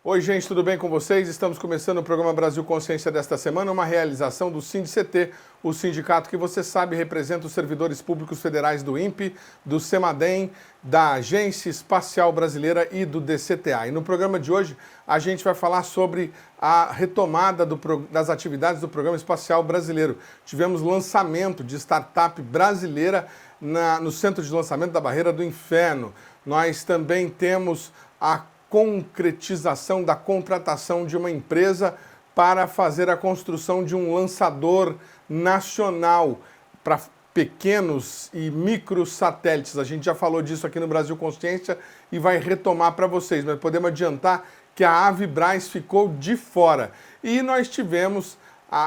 Oi, gente, tudo bem com vocês? Estamos começando o programa Brasil Consciência desta semana, uma realização do SINDICT, o sindicato que você sabe representa os servidores públicos federais do INPE, do CEMADEM, da Agência Espacial Brasileira e do DCTA. E no programa de hoje a gente vai falar sobre a retomada das atividades do Programa Espacial Brasileiro. Tivemos lançamento de startup brasileira no centro de lançamento da Barreira do Inferno. Nós também temos a concretização da contratação de uma empresa para fazer a construção de um lançador nacional para pequenos e micro satélites. A gente já falou disso aqui no Brasil Consciência e vai retomar para vocês, mas podemos adiantar que a Avibraz ficou de fora. E nós tivemos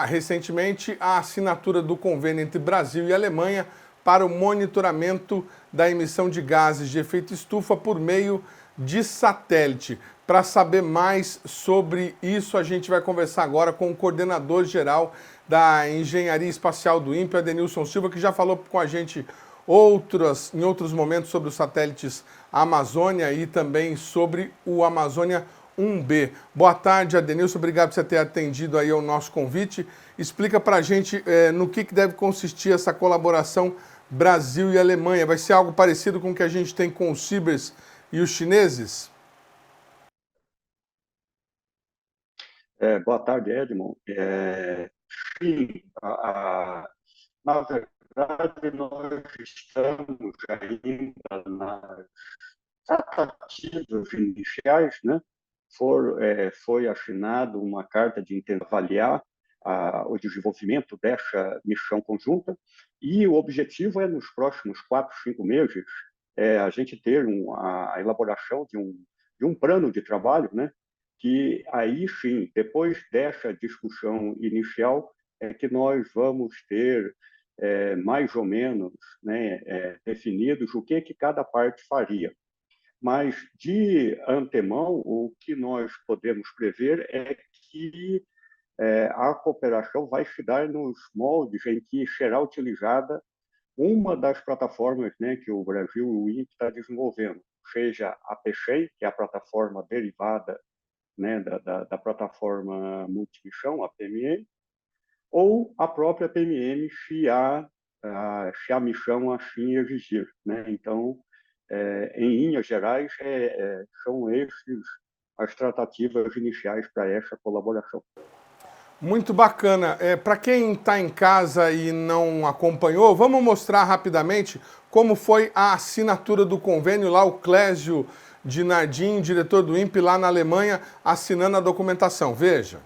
recentemente a assinatura do convênio entre Brasil e Alemanha para o monitoramento da emissão de gases de efeito estufa por meio de satélite. Para saber mais sobre isso, a gente vai conversar agora com o coordenador-geral da Engenharia Espacial do INPE, Adenilson Silva, que já falou com a gente em outros momentos sobre os satélites Amazônia e também sobre o Amazônia 1B. Boa tarde, Adenilson, obrigado por você ter atendido aí ao nosso convite. Explica para a gente no que deve consistir essa colaboração Brasil e Alemanha. Vai ser algo parecido com o que a gente tem com os Cibers e os chineses? Boa tarde, Edmond. Sim, na verdade, nós estamos ainda nas tratativas iniciais, né? Foi assinado uma carta de intenção de avaliar o desenvolvimento dessa missão conjunta e o objetivo é, nos próximos 4, 5 meses, a gente ter a elaboração de um plano de trabalho, né? Que aí sim, depois dessa discussão inicial, é que nós vamos ter mais ou menos, né, definidos o que cada parte faria. Mas, de antemão, o que nós podemos prever é que a cooperação vai se dar nos moldes em que será utilizada uma das plataformas, né, que o Brasil e o INPE está desenvolvendo, seja a PCEM, que é a plataforma derivada, né, da plataforma multimissão, a PMM, ou a própria PMM, se a missão assim exigir, né? Então, em linhas gerais, são esses as tratativas iniciais para essa colaboração. Muito bacana. Para quem está em casa e não acompanhou, vamos mostrar rapidamente como foi a assinatura do convênio lá, o Clésio de Nardim, diretor do INPE lá na Alemanha, assinando a documentação. Veja.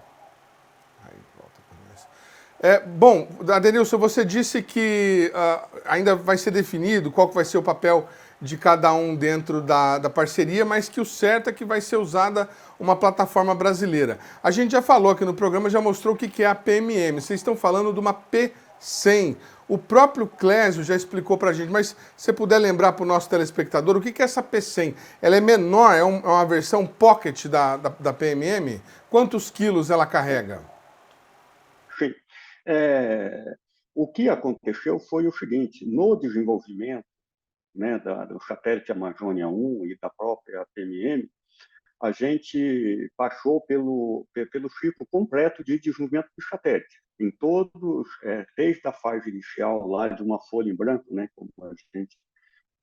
Bom, Adenilson, você disse que ainda vai ser definido qual que vai ser o papel de cada um dentro da parceria, mas que o certo é que vai ser usada uma plataforma brasileira. A gente já falou aqui no programa, já mostrou o que é a PMM. Vocês estão falando de uma P100. O próprio Clésio já explicou para a gente, mas se você puder lembrar para o nosso telespectador, o que é essa P100? Ela é menor, é uma versão pocket da PMM? Quantos quilos ela carrega? Sim. O que aconteceu foi o seguinte: no desenvolvimento, né, do satélite Amazônia 1 e da própria PMM, a gente passou pelo ciclo completo de desenvolvimento do satélite, em todos, desde a fase inicial lá de uma folha em branco, né, como a gente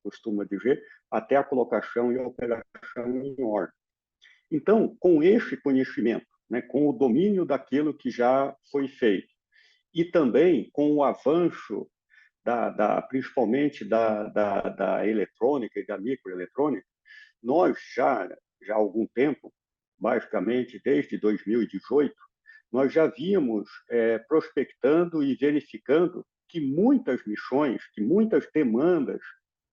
costuma dizer, até a colocação e a operação em ordem. Então, com esse conhecimento, né, com o domínio daquilo que já foi feito, e também com o avanço principalmente da eletrônica e da microeletrônica, nós já há algum tempo, basicamente desde 2018, nós já vínhamos prospectando e verificando que muitas missões, que muitas demandas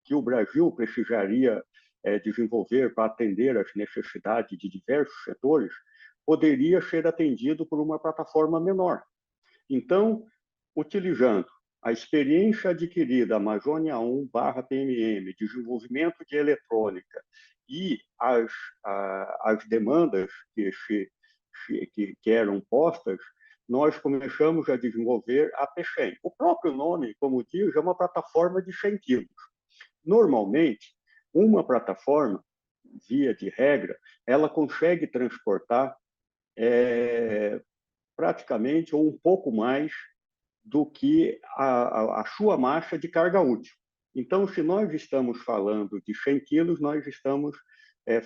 que o Brasil precisaria desenvolver para atender às necessidades de diversos setores, poderia ser atendido por uma plataforma menor. Então, utilizando a experiência adquirida, Amazônia 1/PMM, desenvolvimento de eletrônica e as demandas que eram postas, nós começamos a desenvolver a PChem. O próprio nome, como diz, é uma plataforma de 100 quilos. Normalmente, uma plataforma, via de regra, ela consegue transportar praticamente ou um pouco mais do que a sua massa de carga útil. Então, se nós estamos falando de 100 quilos, nós estamos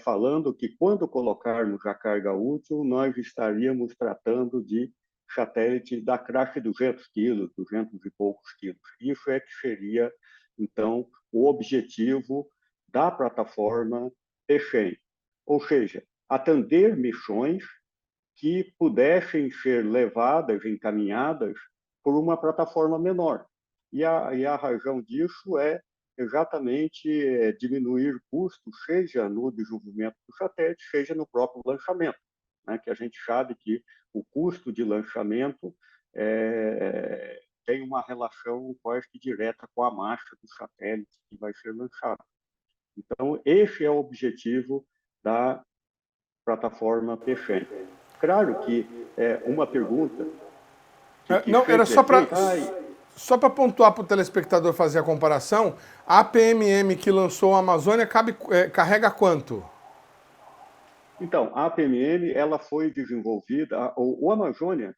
falando que, quando colocarmos a carga útil, nós estaríamos tratando de satélites da classe 200 quilos, 200 e poucos quilos. Isso é que seria, então, o objetivo da plataforma PChem, ou seja, atender missões que pudessem ser levadas, encaminhadas por uma plataforma menor. E a razão disso é exatamente diminuir custos, seja no desenvolvimento do satélite, seja no próprio lançamento, né? Que a gente sabe que o custo de lançamento tem uma relação quase que direta com a massa do satélite que vai ser lançado. Então, esse é o objetivo da plataforma PFEM. Claro que uma pergunta que Não, era sempre é feita... só para pontuar para o telespectador fazer a comparação, a PMM que lançou a Amazônia carrega quanto? Então, a PMM ela foi desenvolvida, o Amazônia,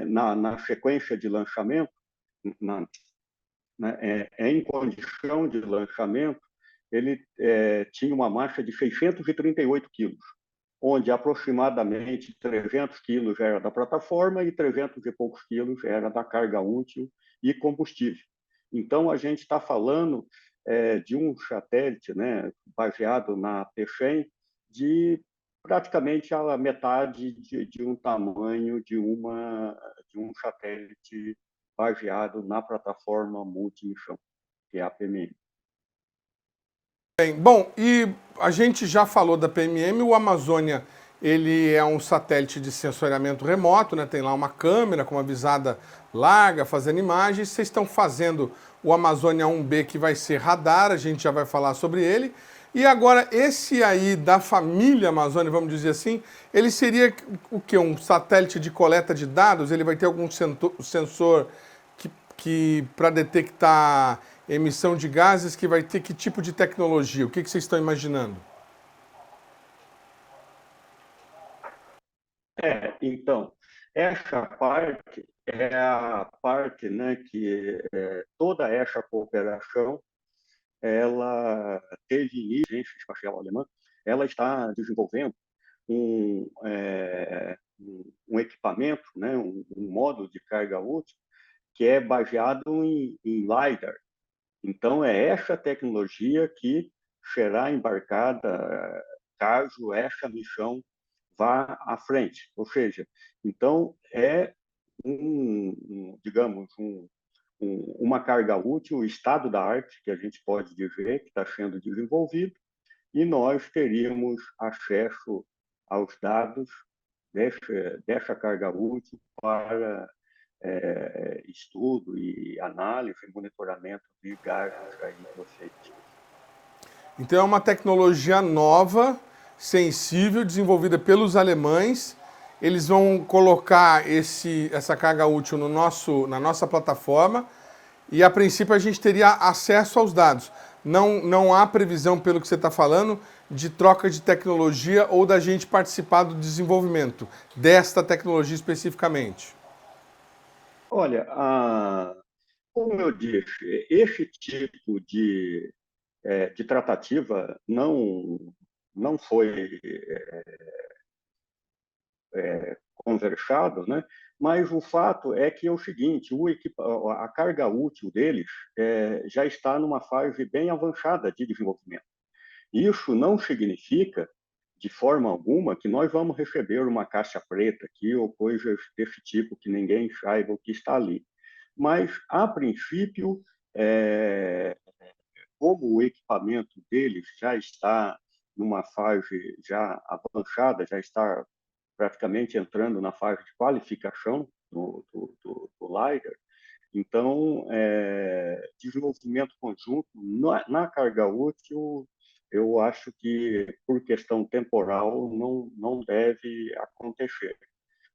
na sequência de lançamento, em condição de lançamento, ele tinha uma massa de 638 quilos, onde aproximadamente 300 quilos era da plataforma e 300 e poucos quilos era da carga útil e combustível. Então, a gente está falando de um satélite, né, baseado na PChem, de praticamente a metade de um tamanho de um satélite baseado na plataforma multimissão, que é a PMM. Bem, bom, e a gente já falou da PMM, o Amazônia, ele é um satélite de sensoriamento remoto, né? Tem lá uma câmera com uma visada larga, fazendo imagens. Vocês estão fazendo o Amazônia 1B, que vai ser radar, a gente já vai falar sobre ele. E agora, esse aí da família Amazônia, vamos dizer assim, ele seria o quê? Um satélite de coleta de dados? Ele vai ter algum sensor que para detectar emissão de gases, que vai ter que tipo de tecnologia? O que vocês estão imaginando? Então, essa parte é a parte, né, que toda essa cooperação ela teve início, a Agência Espacial Alemã, ela está desenvolvendo um equipamento, né, um módulo de carga útil que é baseado em LiDAR. Então, é essa tecnologia que será embarcada caso essa missão vá à frente. Ou seja, então, digamos, uma carga útil, o estado da arte, que a gente pode dizer, que está sendo desenvolvido, e nós teríamos acesso aos dados dessa carga útil para estudo e análise e monitoramento de gases aí que você disse. Então é uma tecnologia nova, sensível, desenvolvida pelos alemães. Eles vão colocar essa carga útil na nossa plataforma e, a princípio, a gente teria acesso aos dados. Não há previsão, pelo que você está falando, de troca de tecnologia ou da gente participar do desenvolvimento desta tecnologia especificamente. Olha, como eu disse, esse tipo de tratativa não foi conversado, né? Mas o fato é que é o seguinte, a carga útil deles já está numa fase bem avançada de desenvolvimento. Isso não significa, de forma alguma, que nós vamos receber uma caixa preta aqui ou coisas desse tipo que ninguém saiba o que está ali. Mas, a princípio, como o equipamento deles já está numa fase já avançada, já está praticamente entrando na fase de qualificação do LiDAR, Então, desenvolvimento conjunto na carga útil, eu acho que, por questão temporal, não deve acontecer.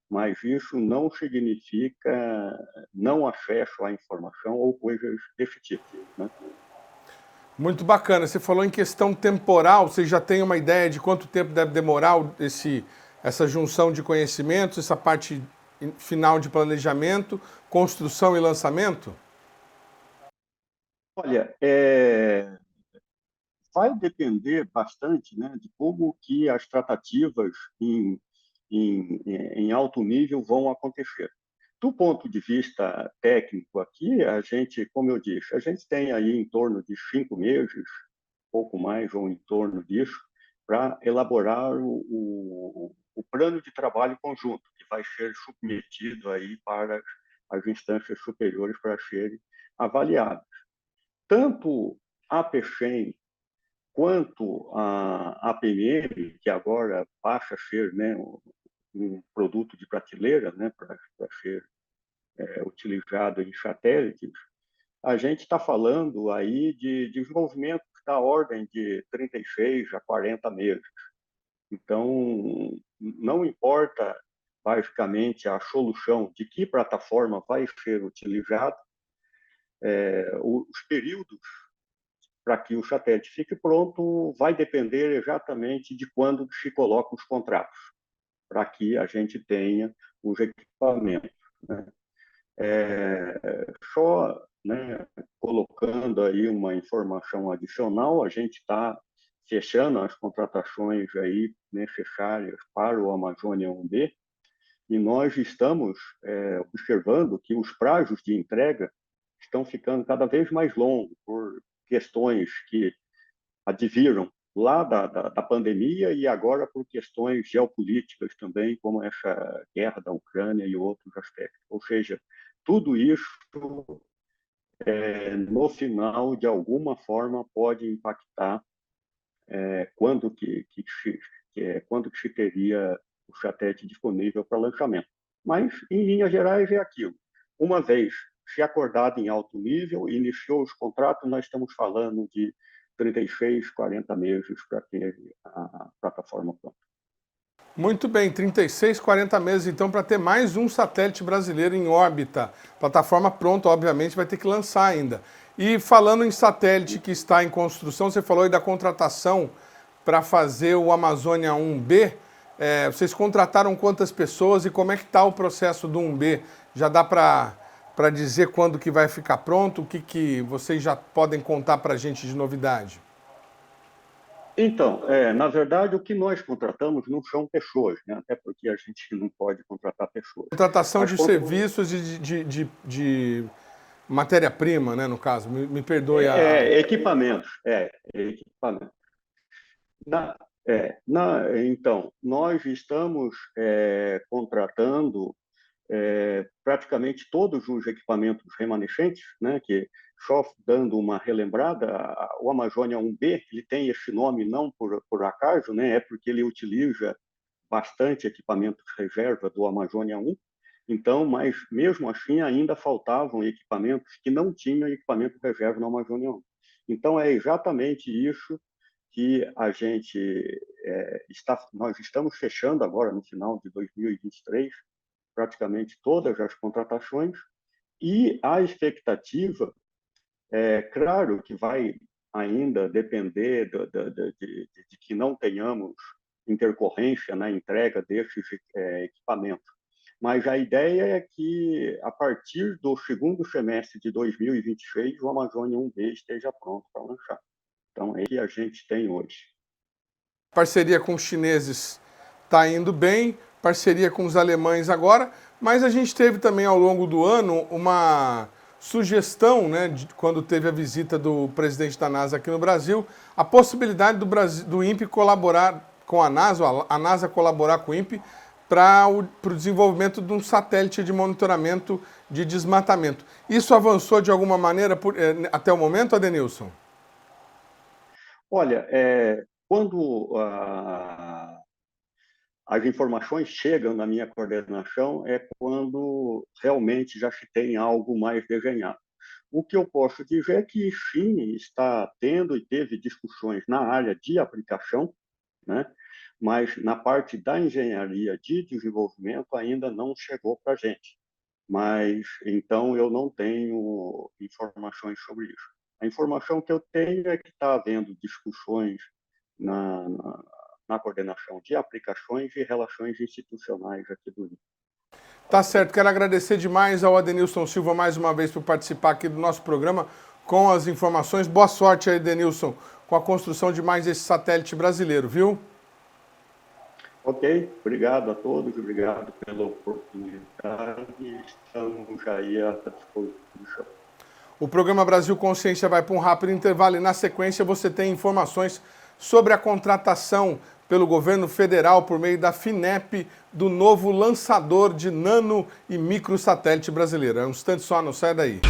Mas isso não significa não acesso à informação ou coisas desse tipo, né? Muito bacana. Você falou em questão temporal, você já tem uma ideia de quanto tempo deve demorar essa junção de conhecimentos, essa parte final de planejamento, construção e lançamento? Olha, vai depender bastante, né, de como que as tratativas em alto nível vão acontecer. Do ponto de vista técnico aqui, a gente, como eu disse, a gente tem aí em torno de 5 meses, pouco mais ou em torno disso, para elaborar o plano de trabalho conjunto, que vai ser submetido aí para as instâncias superiores para serem avaliadas. Tanto a PChem quanto a APM, que agora passa a ser, né, um produto de prateleira, né, para ser utilizado em satélites, a gente está falando aí de desenvolvimento da ordem de 36 a 40 meses. Então, não importa basicamente a solução de que plataforma vai ser utilizada, os períodos para que o satélite fique pronto vai depender exatamente de quando se colocam os contratos, para que a gente tenha os equipamentos, né? Só, né, colocando aí uma informação adicional, a gente está fechando as contratações aí necessárias para o Amazônia 1B e nós estamos observando que os prazos de entrega estão ficando cada vez mais longos por questões que adviram lá da pandemia e agora por questões geopolíticas também, como essa guerra da Ucrânia e outros aspectos. Ou seja, tudo isso, no final, de alguma forma, pode impactar quando que se teria o satélite disponível para lançamento. Mas, em linhas gerais, é aquilo. Uma vez se acordado em alto nível, iniciou os contratos, nós estamos falando de 36, 40 meses para ter a plataforma pronta. Muito bem, 36, 40 meses então para ter mais um satélite brasileiro em órbita. Plataforma pronta, obviamente, vai ter que lançar ainda. E falando em satélite que está em construção, você falou aí da contratação para fazer o Amazônia 1B. Vocês contrataram quantas pessoas e como é que está o processo do 1B? Já dá para dizer quando que vai ficar pronto? O que vocês já podem contar para a gente de novidade? Então, na verdade, o que nós contratamos não são pessoas, né? Até porque a gente não pode contratar pessoas. Contratação As de contra... serviços e de matéria-prima, né, no caso. Me perdoe a. Equipamentos, equipamentos. Na, então, nós estamos contratando praticamente todos os equipamentos remanescentes, né, que só dando uma relembrada, o Amazônia 1B, ele tem esse nome não por acaso, né, é porque ele utiliza bastante equipamentos reserva do Amazônia 1, então, mas mesmo assim ainda faltavam equipamentos que não tinham equipamento reserva no Amazônia 1. Então, é exatamente isso que nós estamos fechando agora no final de 2023, praticamente todas as contratações, e a expectativa, claro que vai ainda depender de que não tenhamos intercorrência na entrega desses equipamentos. Mas a ideia é que, a partir do segundo semestre de 2026, o Amazônia 1B esteja pronto para lançar. Então, é o que a gente tem hoje. Parceria com os chineses está indo bem, parceria com os alemães agora, mas a gente teve também ao longo do ano uma sugestão, né, quando teve a visita do presidente da NASA aqui no Brasil, a possibilidade do INPE colaborar com a NASA colaborar com o INPE para o desenvolvimento de um satélite de monitoramento de desmatamento. Isso avançou de alguma maneira até o momento, Adenilson? Olha, quando as informações chegam na minha coordenação é quando realmente já se tem algo mais desenhado. O que eu posso dizer é que, sim, está tendo e teve discussões na área de aplicação, né? Mas na parte da engenharia de desenvolvimento ainda não chegou para a gente. Mas, então, eu não tenho informações sobre isso. A informação que eu tenho é que está havendo discussões na coordenação de aplicações e relações institucionais aqui do INPE. Tá certo, quero agradecer demais ao Adenilson Silva mais uma vez por participar aqui do nosso programa com as informações. Boa sorte aí, Adenilson, com a construção de mais esse satélite brasileiro, viu? Ok, obrigado a todos, obrigado pela oportunidade, estamos aí à disposição. O programa Brasil Consciência vai para um rápido intervalo e na sequência você tem informações sobre a contratação pelo governo federal por meio da FINEP do novo lançador de nano e microsatélite brasileiro. É um instante só, não sai daí.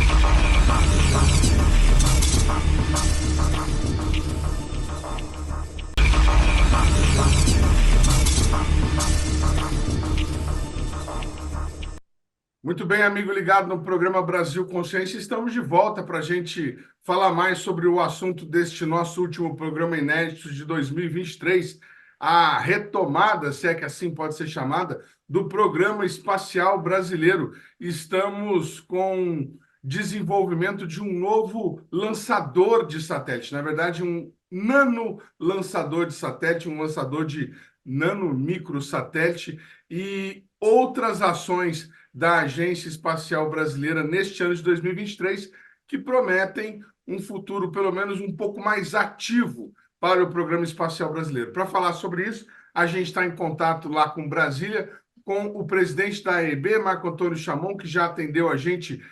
Muito bem, amigo ligado no programa Brasil Consciência. Estamos de volta para a gente falar mais sobre o assunto deste nosso último programa inédito de 2023, a retomada, se é que assim pode ser chamada, do Programa Espacial Brasileiro. Estamos com desenvolvimento de um novo lançador de satélite, na verdade, um nano lançador de satélite, um lançador de nano micro satélite e outras ações da Agência Espacial Brasileira neste ano de 2023, que prometem um futuro pelo menos um pouco mais ativo para o Programa Espacial Brasileiro. Para falar sobre isso, a gente está em contato lá com Brasília, com o presidente da AEB, Marco Antônio Chamon, que já atendeu a gente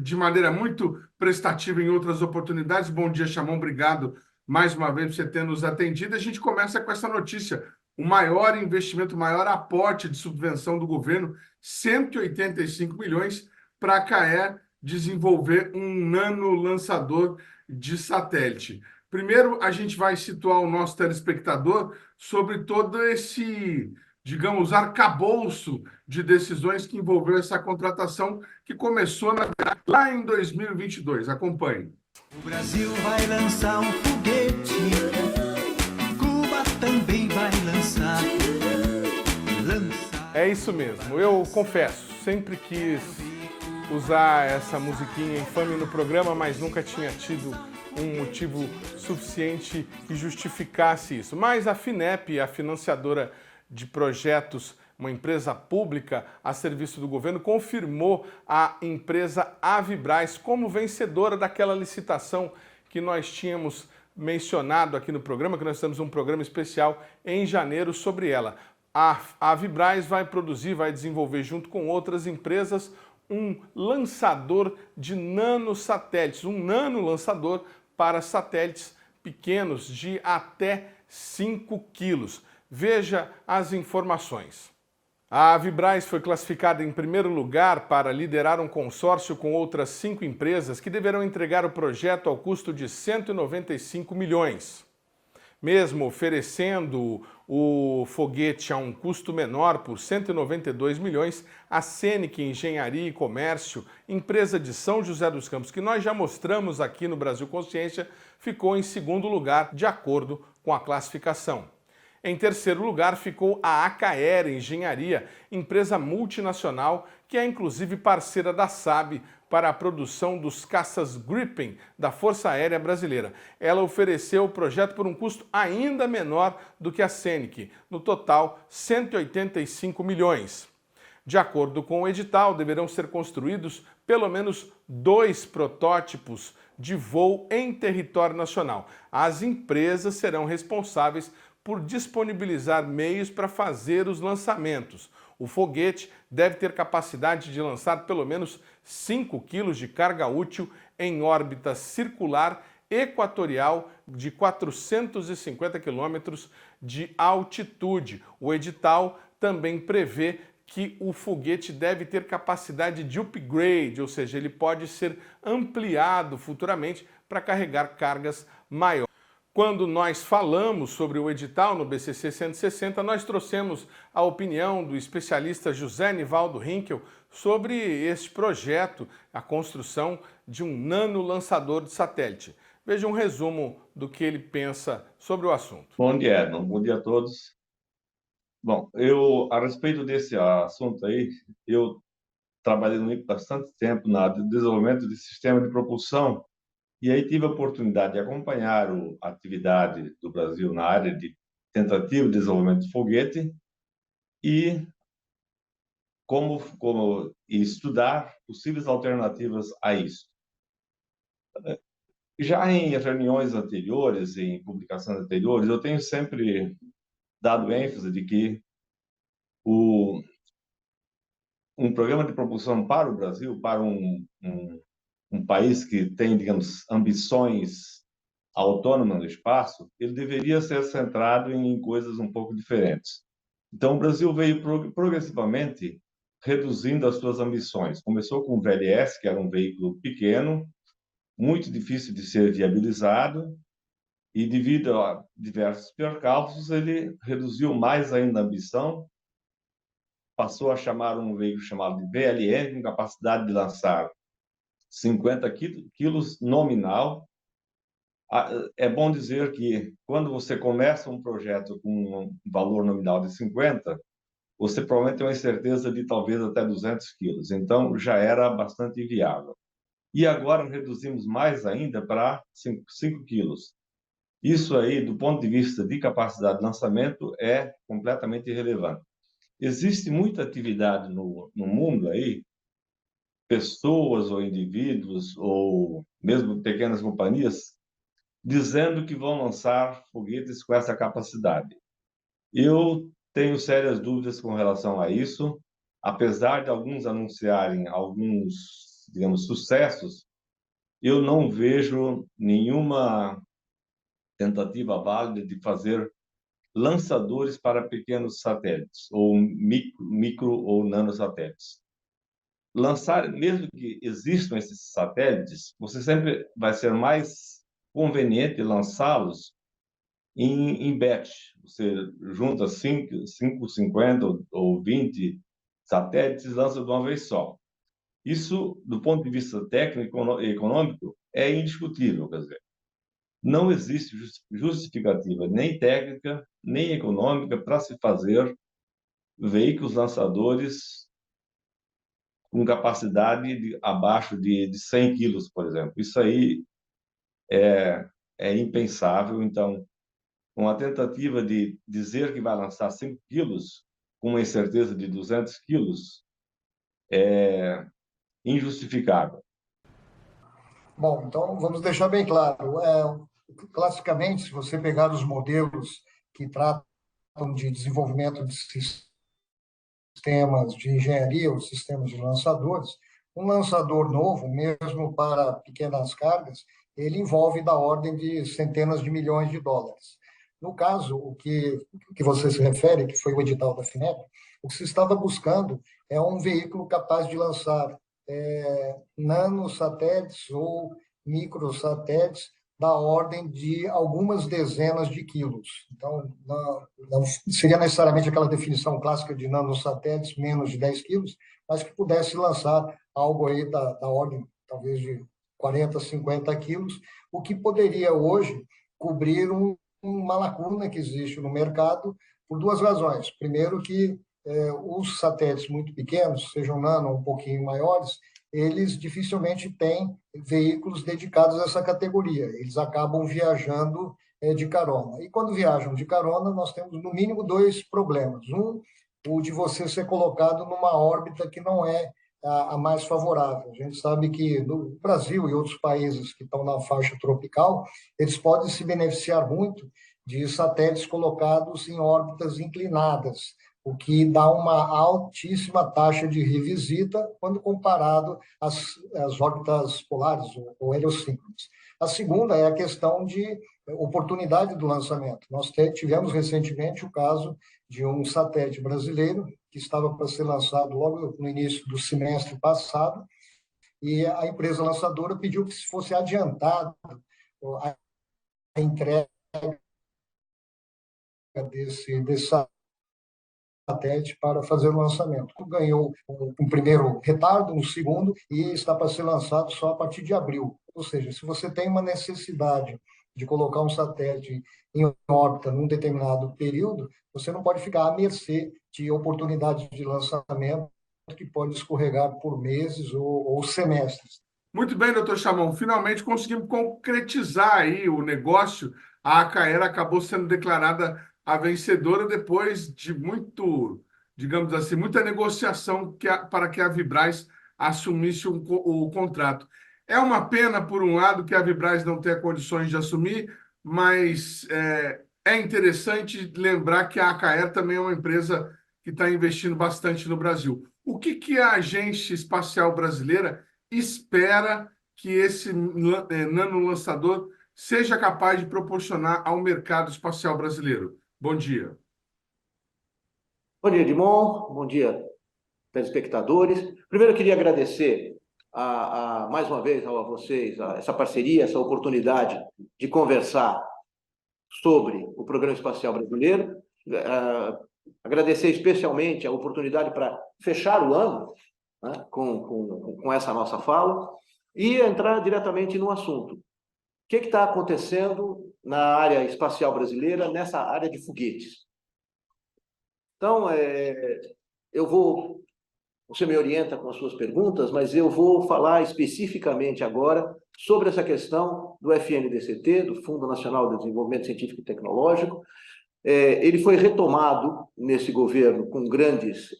de maneira muito prestativa em outras oportunidades. Bom dia, Chamon, obrigado mais uma vez por você ter nos atendido. A gente começa com essa notícia, o maior investimento, o maior aporte de subvenção do governo, 185 milhões para a CAE desenvolver um nano lançador de satélite. Primeiro, a gente vai situar o nosso telespectador sobre todo esse, digamos, arcabouço de decisões que envolveu essa contratação que começou lá em 2022. Acompanhe. O Brasil vai lançar um foguete, Cuba também vai lançar. É isso mesmo, eu confesso, sempre quis usar essa musiquinha infame no programa, mas nunca tinha tido um motivo suficiente que justificasse isso. Mas a FINEP, a financiadora de projetos, uma empresa pública a serviço do governo, confirmou a empresa Avibraz como vencedora daquela licitação que nós tínhamos mencionado aqui no programa, que nós temos um programa especial em janeiro sobre ela. A Avibraz vai produzir, vai desenvolver junto com outras empresas um lançador de nanosatélites, um nano lançador para satélites pequenos de até 5 quilos. Veja as informações. A Avibraz foi classificada em primeiro lugar para liderar um consórcio com outras 5 empresas que deverão entregar o projeto ao custo de 195 milhões. Mesmo oferecendo o foguete a um custo menor por 192 milhões, a Scenic Engenharia e Comércio, empresa de São José dos Campos, que nós já mostramos aqui no Brasil Consciência, ficou em segundo lugar, de acordo com a classificação. Em terceiro lugar ficou a Acaera Engenharia, empresa multinacional que é inclusive parceira da SAB para a produção dos caças Gripen da Força Aérea Brasileira. Ela ofereceu o projeto por um custo ainda menor do que a Scenic, no total 185 milhões. De acordo com o edital, deverão ser construídos pelo menos 2 protótipos de voo em território nacional. As empresas serão responsáveis por disponibilizar meios para fazer os lançamentos. O foguete deve ter capacidade de lançar pelo menos 5 quilos de carga útil em órbita circular equatorial de 450 quilômetros de altitude. O edital também prevê que o foguete deve ter capacidade de upgrade, ou seja, ele pode ser ampliado futuramente para carregar cargas maiores. Quando nós falamos sobre o edital no BCC 160, nós trouxemos a opinião do especialista José Nivaldo Hinkel sobre este projeto, a construção de um nano-lançador de satélite. Veja um resumo do que ele pensa sobre o assunto. Bom dia, Edson. Bom dia a todos. Bom, a respeito desse assunto aí, eu trabalhei no INPE bastante tempo no desenvolvimento de sistema de propulsão e aí tive a oportunidade de acompanhar a atividade do Brasil na área de tentativa de desenvolvimento de foguete e e estudar possíveis alternativas a isso. Já em reuniões anteriores, em publicações anteriores, eu tenho sempre dado ênfase de que um programa de propulsão para o Brasil, para um país que tem, digamos, ambições autônomas no espaço, ele deveria ser centrado em coisas um pouco diferentes. Então, o Brasil veio progressivamente reduzindo as suas ambições. Começou com o VLS, que era um veículo pequeno, muito difícil de ser viabilizado, e devido a diversos percalços, ele reduziu mais ainda a ambição, passou a chamar um veículo chamado de VLN, com capacidade de lançar 50 quilos nominal. É bom dizer que, quando você começa um projeto com um valor nominal de 50, você provavelmente tem uma incerteza de talvez até 200 quilos. Então, já era bastante inviável. E agora reduzimos mais ainda para 5 quilos. Isso aí, do ponto de vista de capacidade de lançamento, é completamente irrelevante. Existe muita atividade no mundo aí, pessoas ou indivíduos, ou mesmo pequenas companhias, dizendo que vão lançar foguetes com essa capacidade. Eu tenho sérias dúvidas com relação a isso, apesar de alguns anunciarem alguns, digamos, sucessos, eu não vejo nenhuma tentativa válida de fazer lançadores para pequenos satélites, ou micro ou nanosatélites. Lançar, mesmo que existam esses satélites, você sempre vai ser mais conveniente lançá-los em batch. Você junta 5, 50 ou 20 satélites e lança de uma vez só. Isso, do ponto de vista técnico e econômico, é indiscutível. Quer dizer, não existe justificativa nem técnica, nem econômica para se fazer veículos lançadores com capacidade abaixo de 100 quilos, por exemplo. Isso aí é impensável. Então, uma tentativa de dizer que vai lançar 5 quilos com uma incerteza de 200 quilos é injustificável. Bom, então vamos deixar bem claro. Classicamente, se você pegar os modelos que tratam de desenvolvimento de sistemas de engenharia ou sistemas de lançadores, um lançador novo, mesmo para pequenas cargas, ele envolve da ordem de centenas de milhões de dólares. No caso, o que você se refere, que foi o edital da FINEP, o que se estava buscando é um veículo capaz de lançar nanosatélites ou microsatélites da ordem de algumas dezenas de quilos. Então, não seria necessariamente aquela definição clássica de nanosatélites, menos de 10 quilos, mas que pudesse lançar algo aí da ordem, talvez, de 40, 50 quilos, o que poderia hoje cobrir uma lacuna que existe no mercado por duas razões. Primeiro, que os satélites muito pequenos, sejam nano ou um pouquinho maiores, eles dificilmente têm veículos dedicados a essa categoria. Eles acabam viajando de carona. E quando viajam de carona, nós temos, no mínimo, dois problemas. Um, o de você ser colocado numa órbita que não é a mais favorável. A gente sabe que no Brasil e outros países que estão na faixa tropical, eles podem se beneficiar muito de satélites colocados em órbitas inclinadas, o que dá uma altíssima taxa de revisita quando comparado às órbitas polares ou heliosíncronas. A segunda é a questão de oportunidade do lançamento. Nós tivemos recentemente o caso de um satélite brasileiro que estava para ser lançado logo no início do semestre passado, e a empresa lançadora pediu que fosse adiantado a entrega desse satélite para fazer o lançamento. Ganhou um primeiro retardo, um segundo, e está para ser lançado só a partir de abril. Ou seja, se você tem uma necessidade de colocar um satélite em órbita num determinado período, você não pode ficar à mercê de oportunidades de lançamento que pode escorregar por meses ou semestres. Muito bem, doutor Chamon. Finalmente conseguimos concretizar aí o negócio. A Acaera acabou sendo declarada a vencedora depois de digamos assim, muita negociação para que a Vibraz assumisse o contrato. É uma pena, por um lado, que a Vibraz não tenha condições de assumir, mas é interessante lembrar que a Acaera também é uma empresa que está investindo bastante no Brasil. O que a Agência Espacial Brasileira espera que esse nanolançador seja capaz de proporcionar ao mercado espacial brasileiro? Bom dia. Bom dia, Edmond. Bom dia, telespectadores. Primeiro, eu queria agradecer mais uma vez a vocês essa parceria, essa oportunidade de conversar sobre o Programa Espacial Brasileiro. Agradecer especialmente a oportunidade para fechar o ano, né, com essa nossa fala e entrar diretamente no assunto. O que está acontecendo na área espacial brasileira, nessa área de foguetes? Então, você me orienta com as suas perguntas, mas eu vou falar especificamente agora sobre essa questão do FNDCT, do Fundo Nacional de Desenvolvimento Científico e Tecnológico. Ele foi retomado nesse governo com grandes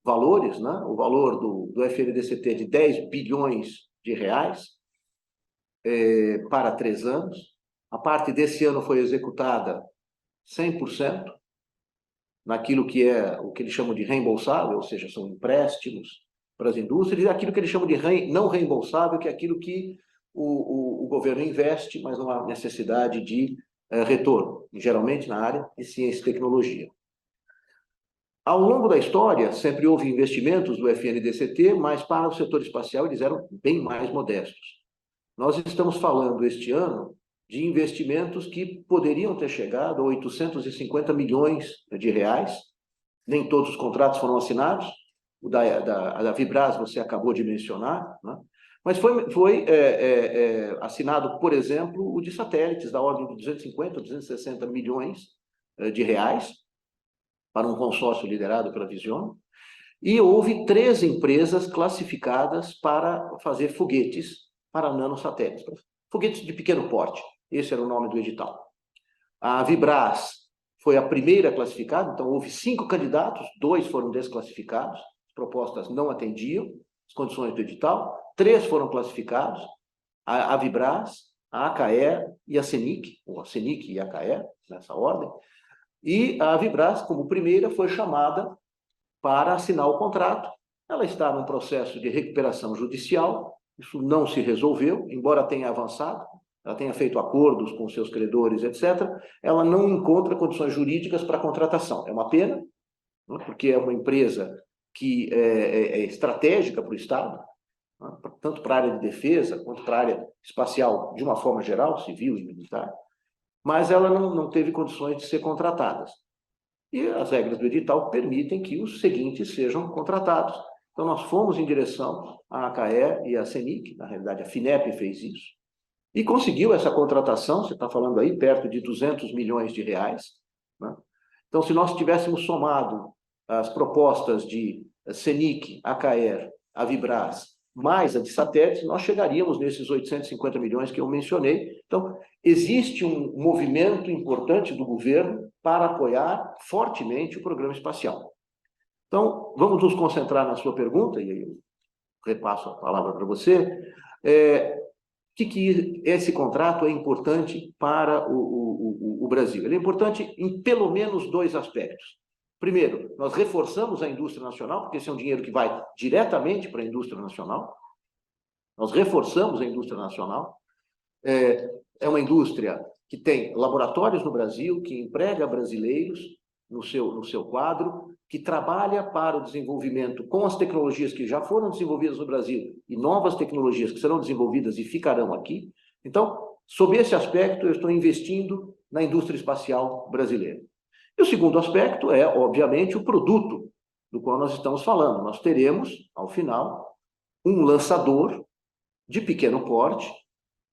valores, né? O valor do FNDCT é de 10 bilhões de reais para 3 anos. A parte desse ano foi executada 100%, naquilo que é o que eles chamam de reembolsável, ou seja, são empréstimos para as indústrias, e aquilo que eles chamam de não reembolsável, que é aquilo que o governo investe, mas não há necessidade de retorno, geralmente na área de ciência e tecnologia. Ao longo da história, sempre houve investimentos do FNDCT, mas para o setor espacial eles eram bem mais modestos. Nós estamos falando este ano de investimentos que poderiam ter chegado a 850 milhões de reais. Nem todos os contratos foram assinados. O da Vibraz você acabou de mencionar, né? Mas foi assinado, por exemplo, o de satélites, da ordem de 250, 260 milhões de reais, para um consórcio liderado pela Vision. E houve 3 empresas classificadas para fazer foguetes para nanosatélites, foguetes de pequeno porte. Esse era o nome do edital. A Vibraz foi a primeira classificada, então houve 5 candidatos, 2 foram desclassificados, as propostas não atendiam as condições do edital, 3 foram classificados, a Vibraz, a Acaer e a CENIC, ou a CENIC e a Acaer, nessa ordem, e a Vibraz, como primeira, foi chamada para assinar o contrato. Ela está num processo de recuperação judicial, isso não se resolveu, embora tenha avançado, ela tenha feito acordos com seus credores, etc., ela não encontra condições jurídicas para a contratação. É uma pena, né, porque é uma empresa que é estratégica para o Estado, né, tanto para a área de defesa, quanto para a área espacial, de uma forma geral, civil e militar, mas ela não teve condições de ser contratadas. E as regras do edital permitem que os seguintes sejam contratados. Então, nós fomos em direção à Acaer e à CENIC, na realidade a FINEP fez isso, e conseguiu essa contratação, você está falando aí, perto de 200 milhões de reais. Né? Então, se nós tivéssemos somado as propostas de CENIC, Acaer, a Vibraz, mais a de satélites, nós chegaríamos nesses 850 milhões que eu mencionei. Então, existe um movimento importante do governo para apoiar fortemente o programa espacial. Então, vamos nos concentrar na sua pergunta, e aí eu repasso a palavra para você. Que esse contrato é importante para o Brasil? Ele é importante em pelo menos 2 aspectos. Primeiro, nós reforçamos a indústria nacional, porque esse é um dinheiro que vai diretamente para a indústria nacional. Nós reforçamos a indústria nacional. É uma indústria que tem laboratórios no Brasil, que emprega brasileiros no seu quadro, que trabalha para o desenvolvimento com as tecnologias que já foram desenvolvidas no Brasil e novas tecnologias que serão desenvolvidas e ficarão aqui. Então, Sob esse aspecto, eu estou investindo na indústria espacial brasileira. E o segundo aspecto é, obviamente, o produto do qual nós estamos falando. Nós teremos, ao final, um lançador de pequeno porte,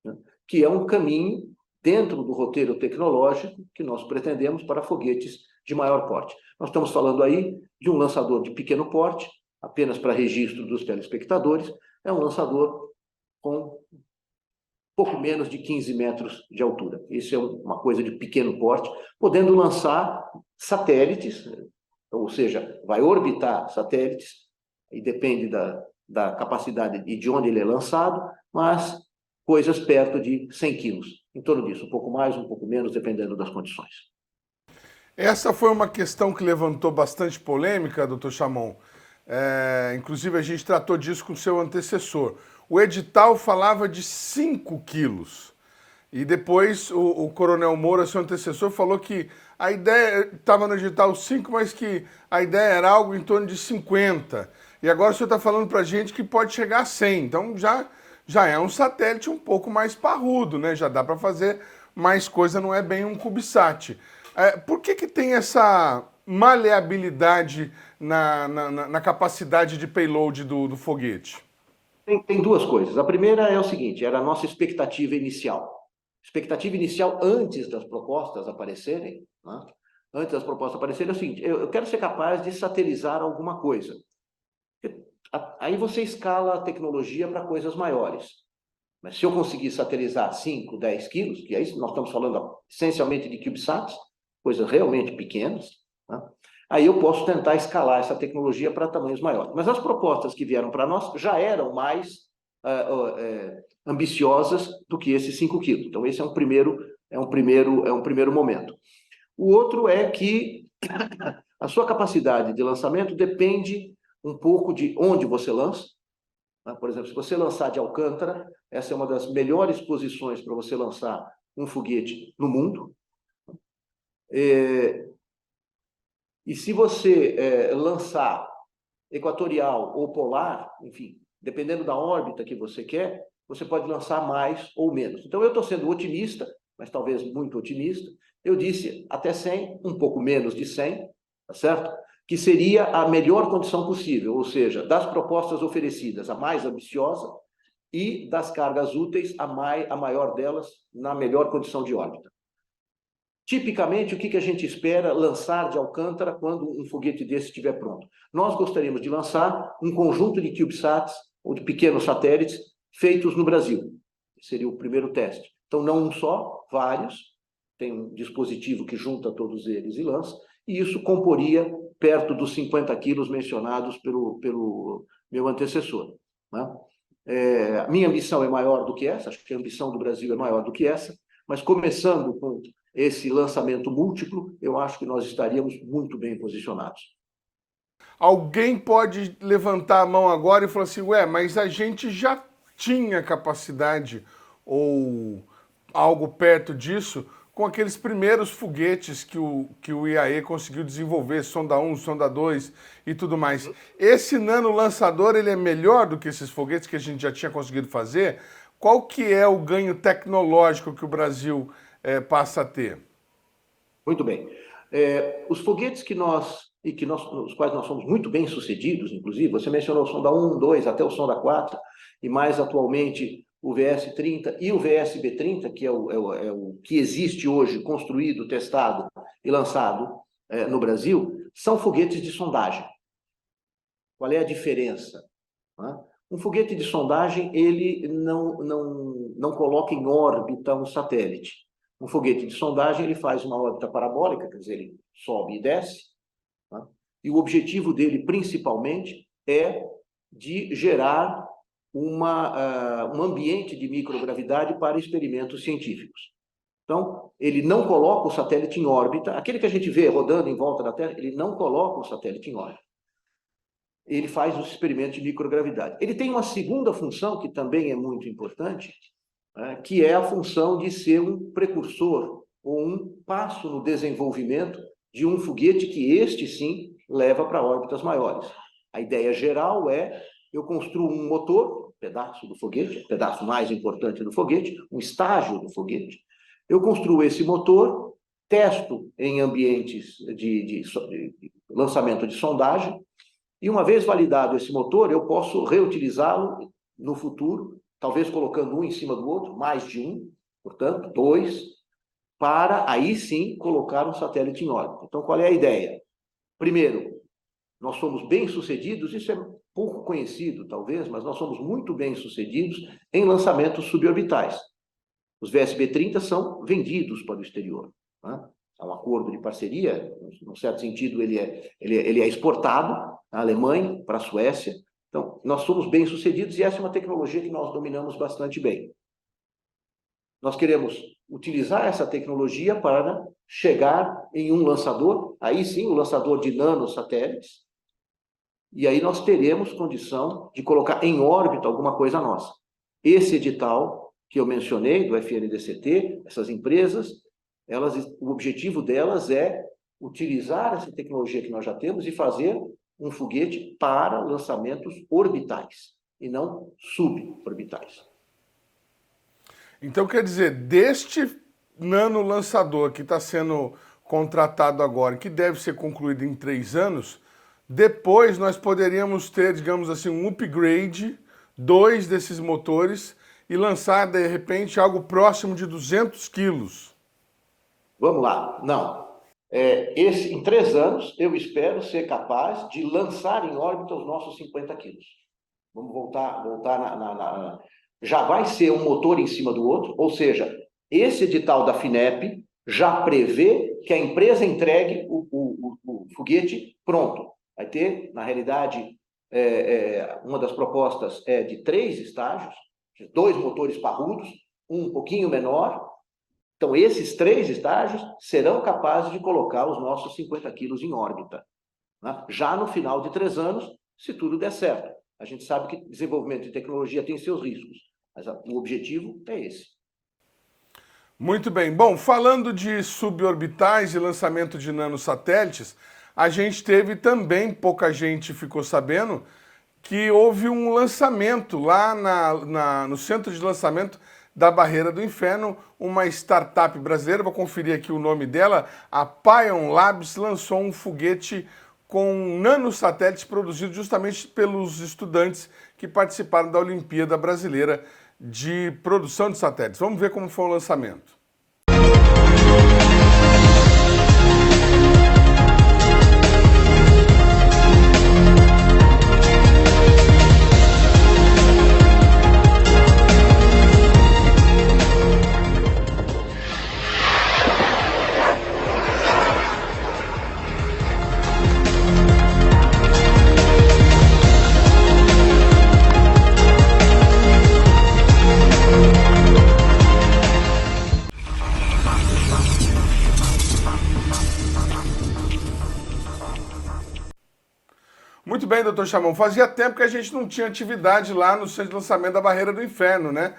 né, que é um caminho dentro do roteiro tecnológico que nós pretendemos para foguetes de maior porte. Nós estamos falando aí de um lançador de pequeno porte, apenas para registro dos telespectadores, é um lançador com pouco menos de 15 metros de altura. Isso é uma coisa de pequeno porte, podendo lançar satélites, ou seja, vai orbitar satélites, e depende da capacidade e de onde ele é lançado, mas coisas perto de 100 quilos, em torno disso, um pouco mais, um pouco menos, dependendo das condições. Essa foi uma questão que levantou bastante polêmica, doutor Chamon. Inclusive, a gente tratou disso com o seu antecessor. O edital falava de 5 quilos. E depois o Coronel Moura, seu antecessor, falou que a ideia estava no edital 5, mas que a ideia era algo em torno de 50. E agora o senhor está falando para a gente que pode chegar a 100. Então já é um satélite um pouco mais parrudo, né? Já dá para fazer mais coisa, não é bem um CubeSat. Por que tem essa maleabilidade na capacidade de payload do foguete? Tem duas coisas. A primeira é o seguinte, era a nossa expectativa inicial. Expectativa inicial antes das propostas aparecerem, né? Antes das propostas aparecerem é o seguinte, eu quero ser capaz de satelizar alguma coisa. Aí você escala a tecnologia para coisas maiores. Mas se eu conseguir satelizar 5, 10 quilos, que aí nós estamos falando essencialmente de CubeSats, coisas realmente pequenas, né? Aí eu posso tentar escalar essa tecnologia para tamanhos maiores. Mas as propostas que vieram para nós já eram mais ambiciosas do que esses 5 quilos. Então, esse é um primeiro momento. O outro é que a sua capacidade de lançamento depende um pouco de onde você lança. Por exemplo, se você lançar de Alcântara, essa é uma das melhores posições para você lançar um foguete no mundo. E se você lançar equatorial ou polar, enfim, dependendo da órbita que você quer, você pode lançar mais ou menos. Então, eu estou sendo otimista, mas talvez muito otimista. Eu disse até 100, um pouco menos de 100, tá certo? Que seria a melhor condição possível, ou seja, das propostas oferecidas, a mais ambiciosa, e das cargas úteis, a maior delas, na melhor condição de órbita. Tipicamente, o que a gente espera lançar de Alcântara quando um foguete desse estiver pronto? Nós gostaríamos de lançar um conjunto de CubeSats, ou de pequenos satélites, feitos no Brasil. Seria o primeiro teste. Então, não um só, vários. Tem um dispositivo que junta todos eles e lança. E isso comporia perto dos 50 quilos mencionados pelo meu antecessor, né? A minha ambição é maior do que essa, acho que a ambição do Brasil é maior do que essa, mas começando com esse lançamento múltiplo, eu acho que nós estaríamos muito bem posicionados. Alguém pode levantar a mão agora e falar assim, mas a gente já tinha capacidade ou algo perto disso com aqueles primeiros foguetes que o IAE conseguiu desenvolver, sonda 1, sonda 2 e tudo mais. Esse nano lançador, ele é melhor do que esses foguetes que a gente já tinha conseguido fazer? Qual que é o ganho tecnológico que o Brasil passa a ter? Muito bem. Os foguetes os quais nós somos muito bem sucedidos, inclusive, você mencionou o sonda 1, 2, até o sonda 4, e mais atualmente o VS-30 e o VSB-30, que é o que existe hoje, construído, testado e lançado no Brasil, são foguetes de sondagem. Qual é a diferença? Um foguete de sondagem, ele não coloca em órbita um satélite. Um foguete de sondagem, ele faz uma órbita parabólica, quer dizer, ele sobe e desce, né? E o objetivo dele, principalmente, é de gerar um ambiente de microgravidade para experimentos científicos. Então, ele não coloca o satélite em órbita, aquele que a gente vê rodando em volta da Terra, ele não coloca o satélite em órbita. Ele faz os experimentos de microgravidade. Ele tem uma segunda função, que também é muito importante, que é a função de ser um precursor ou um passo no desenvolvimento de um foguete que este, sim, leva para órbitas maiores. A ideia geral é, eu construo um motor pedaço do foguete, o pedaço mais importante do foguete, um estágio do foguete. Eu construo esse motor, testo em ambientes de lançamento de sondagem, e uma vez validado esse motor, eu posso reutilizá-lo no futuro, talvez colocando um em cima do outro, mais de um, portanto, 2, para aí sim colocar um satélite em órbita. Então, qual é a ideia? Primeiro, nós somos bem-sucedidos, isso é pouco conhecido, talvez, mas nós somos muito bem-sucedidos em lançamentos suborbitais. Os VSB-30 são vendidos para o exterior, né? Há um acordo de parceria, num certo sentido, ele é exportado à Alemanha, para a Suécia. Então, nós somos bem-sucedidos e essa é uma tecnologia que nós dominamos bastante bem. Nós queremos utilizar essa tecnologia para chegar em um lançador, aí sim, o lançador de nanosatélites, e aí nós teremos condição de colocar em órbita alguma coisa nossa. Esse edital que eu mencionei, do FNDCT, essas empresas, o objetivo delas é utilizar essa tecnologia que nós já temos e fazer um foguete para lançamentos orbitais, e não suborbitais. Então, quer dizer, deste nanolançador que está sendo contratado agora, que deve ser concluído em 3 anos, depois nós poderíamos ter, digamos assim, um upgrade, 2 desses motores, e lançar, de repente, algo próximo de 200 quilos. Vamos lá. Não. Em 3 anos, eu espero ser capaz de lançar em órbita os nossos 50 quilos. Vamos voltar já vai ser um motor em cima do outro, ou seja, esse edital da FINEP já prevê que a empresa entregue o foguete pronto. Vai ter, na realidade, uma das propostas é de 3 estágios, 2 motores parrudos, um pouquinho menor. Então, esses 3 estágios serão capazes de colocar os nossos 50 quilos em órbita, né? Já no final de 3 anos, se tudo der certo. A gente sabe que desenvolvimento de tecnologia tem seus riscos, mas o objetivo é esse. Muito bem. Bom, falando de suborbitais e lançamento de nanosatélites, a gente teve também, pouca gente ficou sabendo, que houve um lançamento lá no centro de lançamento da Barreira do Inferno, uma startup brasileira, vou conferir aqui o nome dela, a Pion Labs, lançou um foguete com nanosatélites produzidos justamente pelos estudantes que participaram da Olimpíada Brasileira de Produção de Satélites. Vamos ver como foi o lançamento. Muito bem, doutor Chamão. Fazia tempo que a gente não tinha atividade lá no centro de lançamento da Barreira do Inferno, né?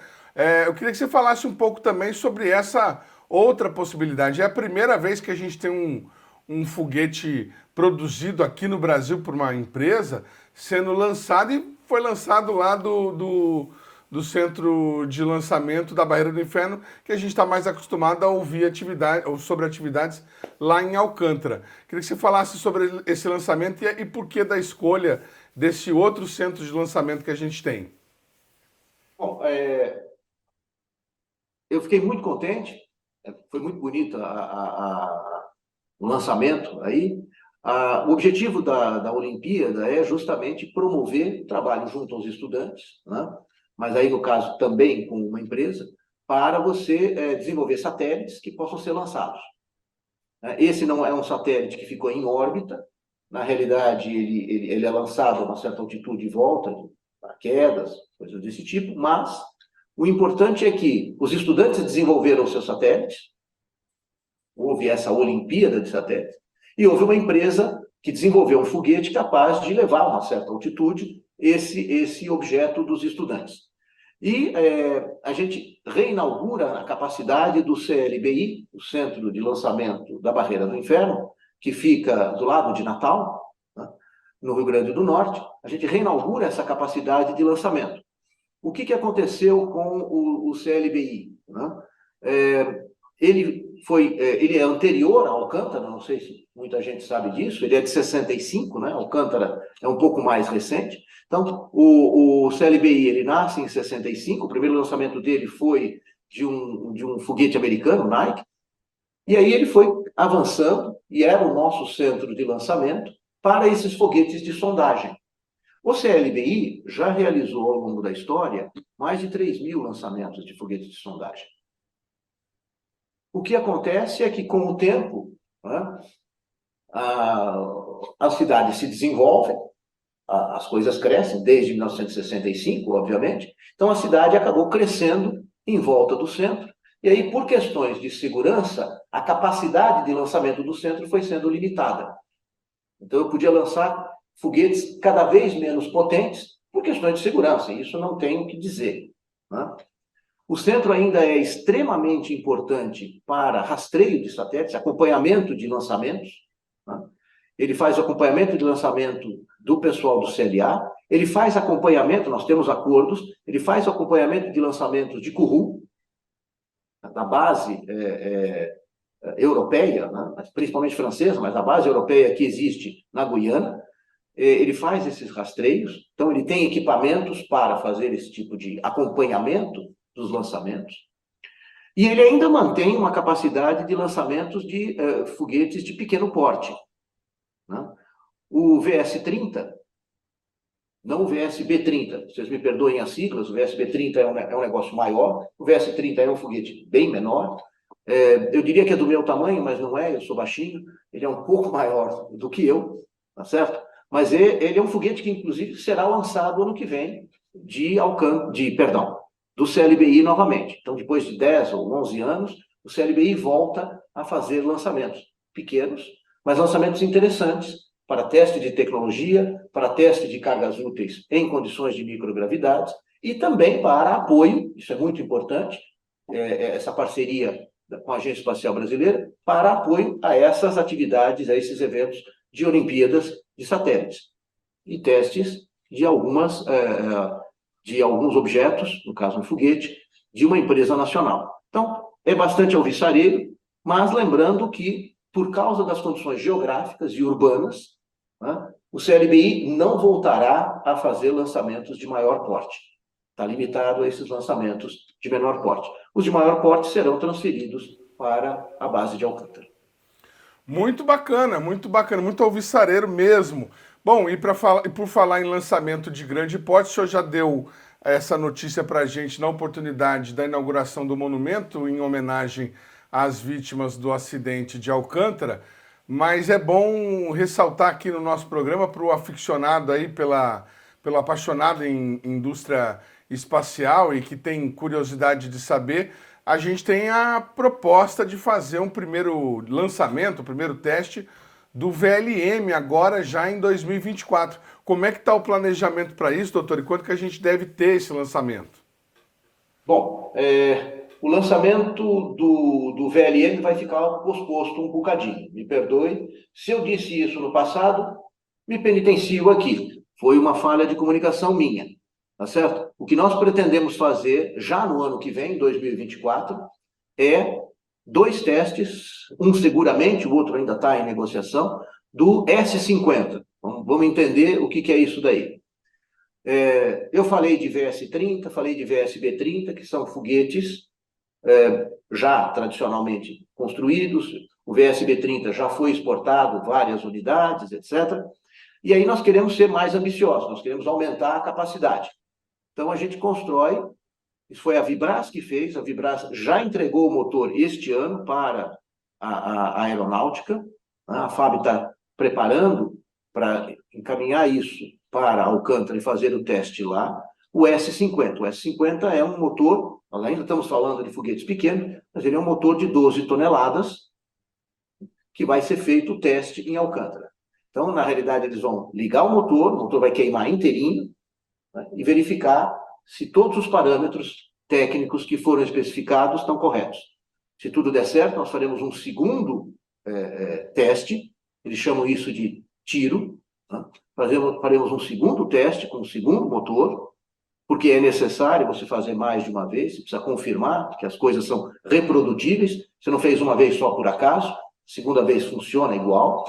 Eu queria que você falasse um pouco também sobre essa outra possibilidade. É a primeira vez que a gente tem um foguete produzido aqui no Brasil por uma empresa sendo lançado, e foi lançado lá do centro de lançamento da Barreira do Inferno, que a gente está mais acostumado a ouvir sobre atividades lá em Alcântara. Queria que você falasse sobre esse lançamento e por que da escolha desse outro centro de lançamento que a gente tem. Bom, eu fiquei muito contente, foi muito bonito o lançamento aí. O objetivo da Olimpíada é justamente promover o trabalho junto aos estudantes, né? Mas aí, no caso, também com uma empresa, para você desenvolver satélites que possam ser lançados. Esse não é um satélite que ficou em órbita, na realidade, ele é lançado a uma certa altitude e volta, de paraquedas, coisas desse tipo, mas o importante é que os estudantes desenvolveram seus satélites, houve essa Olimpíada de satélites, e houve uma empresa que desenvolveu um foguete capaz de levar a uma certa altitude esse objeto dos estudantes. E a gente reinaugura a capacidade do CLBI, o Centro de Lançamento da Barreira do Inferno, que fica do lado de Natal, né, no Rio Grande do Norte. A gente reinaugura essa capacidade de lançamento. o que aconteceu com o CLBI? Né? Ele é anterior ao Alcântara, não sei se muita gente sabe disso, ele é de 65, né? Alcântara é um pouco mais recente. Então, o CLBI, ele nasce em 65, o primeiro lançamento dele foi de um foguete americano, Nike, e aí ele foi avançando, e era o nosso centro de lançamento para esses foguetes de sondagem. O CLBI já realizou, ao longo da história, mais de 3.000 lançamentos de foguetes de sondagem. O que acontece é que, com o tempo, né, a cidade se desenvolve, as coisas crescem, desde 1965, obviamente. Então, a cidade acabou crescendo em volta do centro. E aí, por questões de segurança, a capacidade de lançamento do centro foi sendo limitada. Então, eu podia lançar foguetes cada vez menos potentes por questões de segurança. Isso não tem o que dizer, né? O centro ainda é extremamente importante para rastreio de satélites, acompanhamento de lançamentos, né? Ele faz acompanhamento de lançamento do pessoal do CLA, ele faz acompanhamento, nós temos acordos, ele faz acompanhamento de lançamentos de Kourou, da base europeia, né? Principalmente francesa, mas a base europeia que existe na Guiana. Ele faz esses rastreios, então ele tem equipamentos para fazer esse tipo de acompanhamento dos lançamentos, e ele ainda mantém uma capacidade de lançamentos de foguetes de pequeno porte, né? O VS-30, não o VSB-30, vocês me perdoem as siglas, o VSB-30 é um negócio maior, o VS-30 é um foguete bem menor, eu diria que é do meu tamanho, mas não é, eu sou baixinho, ele é um pouco maior do que eu, tá certo? Mas ele é um foguete que, inclusive, será lançado ano que vem do CLBI novamente. Então, depois de 10 ou 11 anos, o CLBI volta a fazer lançamentos pequenos, mas lançamentos interessantes para teste de tecnologia, para teste de cargas úteis em condições de microgravidade e também para apoio, isso é muito importante, essa parceria com a Agência Espacial Brasileira, para apoio a essas atividades, a esses eventos de Olimpíadas de satélites e testes de alguns objetos, no caso um foguete, de uma empresa nacional. Então, é bastante alvissareiro, mas lembrando que, por causa das condições geográficas e urbanas, né, o CLBI não voltará a fazer lançamentos de maior porte. Está limitado a esses lançamentos de menor porte. Os de maior porte serão transferidos para a base de Alcântara. Muito bacana, muito alvissareiro mesmo. Bom, e por falar em lançamento de grande porte, o senhor já deu essa notícia para a gente na oportunidade da inauguração do monumento em homenagem às vítimas do acidente de Alcântara, mas é bom ressaltar aqui no nosso programa para o aficionado aí, pelo apaixonado em indústria espacial e que tem curiosidade de saber, a gente tem a proposta de fazer um primeiro lançamento, um primeiro teste do VLM, agora já em 2024. Como é que está o planejamento para isso, doutor? E quando que a gente deve ter esse lançamento? Bom, o lançamento do VLM vai ficar posposto um bocadinho. Me perdoe. Se eu disse isso no passado, me penitencio aqui. Foi uma falha de comunicação minha. Tá certo? O que nós pretendemos fazer já no ano que vem, 2024, é 2 testes, um seguramente, o outro ainda está em negociação, do S-50. Vamos entender o que é isso daí. Eu falei de VS-30, falei de VSB-30, que são foguetes já tradicionalmente construídos. O VSB-30 já foi exportado, várias unidades, etc. E aí nós queremos ser mais ambiciosos, nós queremos aumentar a capacidade. Então, a gente constrói, isso foi a Vibras que fez, a Vibras já entregou o motor este ano para a aeronáutica, a FAB está preparando para encaminhar isso para Alcântara e fazer o teste lá. O S-50. O S-50 é um motor, nós ainda estamos falando de foguetes pequenos, mas ele é um motor de 12 toneladas que vai ser feito o teste em Alcântara. Então, na realidade, eles vão ligar o motor vai queimar inteirinho, né, e verificar se todos os parâmetros técnicos que foram especificados estão corretos. Se tudo der certo, nós faremos um segundo teste, eles chamam isso de tiro, né? Faremos um segundo teste com o segundo motor, porque é necessário você fazer mais de uma vez, você precisa confirmar que as coisas são reprodutíveis, você não fez uma vez só por acaso, segunda vez funciona igual,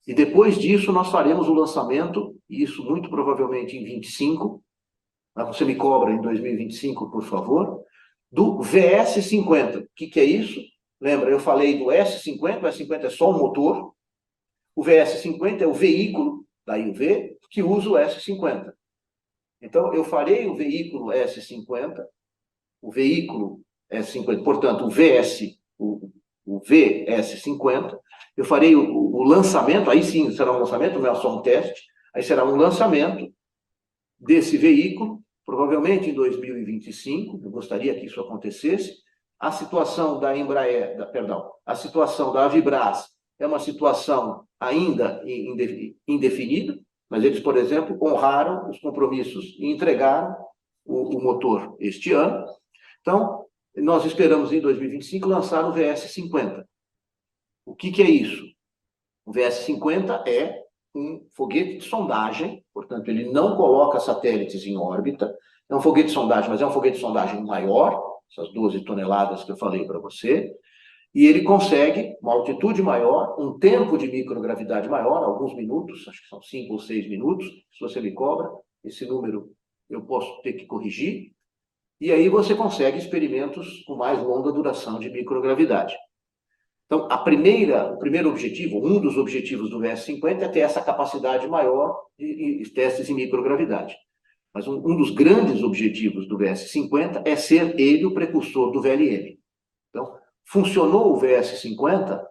e depois disso nós faremos o lançamento, e isso muito provavelmente em 25, você me cobra em 2025, por favor, do VS50. O que é isso? Lembra, eu falei do S50, o S50 é só um motor, o VS50 é o veículo, daí o V, que usa o S50. Então, eu farei o veículo S50, portanto, o VS50, eu farei o lançamento, aí sim será um lançamento, não é só um teste, aí será um lançamento desse veículo, provavelmente em 2025, eu gostaria que isso acontecesse. A situação da Embraer, a situação da Avibras é uma situação ainda indefinida, mas eles, por exemplo, honraram os compromissos e entregaram o motor este ano. Então, nós esperamos em 2025 lançar o VS50. O que é isso? O VS50 é um foguete de sondagem, portanto, ele não coloca satélites em órbita, é um foguete de sondagem, mas é um foguete de sondagem maior, essas 12 toneladas que eu falei para você, e ele consegue uma altitude maior, um tempo de microgravidade maior, alguns minutos, acho que são 5 ou 6 minutos, se você me cobra, esse número eu posso ter que corrigir, e aí você consegue experimentos com mais longa duração de microgravidade. Então, o primeiro objetivo, um dos objetivos do VS50 é ter essa capacidade maior de testes em microgravidade. Mas um dos grandes objetivos do VS50 é ser ele o precursor do VLM. Então, funcionou o VS50,